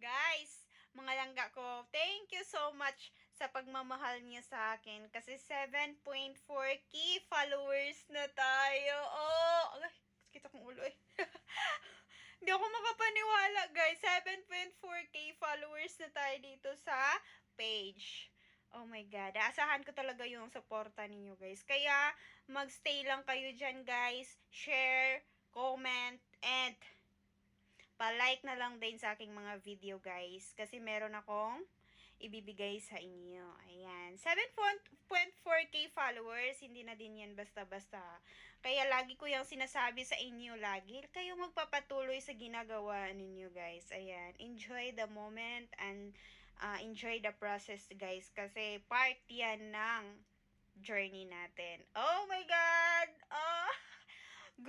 Guys, mga langga ko, thank you so much sa pagmamahal niyo sa akin. Kasi 7.4k followers na tayo. Oh, ay, sakit akong ulo eh. Hindi ako makapaniwala guys. 7.4k followers na tayo dito sa page. Oh my God. Asahan ko talaga yung suporta ninyo guys. Kaya magstay lang kayo dyan guys. Share, comment, and pa-like na lang din sa aking mga video guys. Kasi meron akong ibibigay sa inyo. Ayan. 7.4k followers. Hindi na din yan basta-basta. Kaya lagi ko yung sinasabi sa inyo lagi. Kayong magpapatuloy sa ginagawa ninyo guys. Ayan. Enjoy the moment and enjoy the process guys. Kasi part yan ng journey natin. Oh my God! Oh!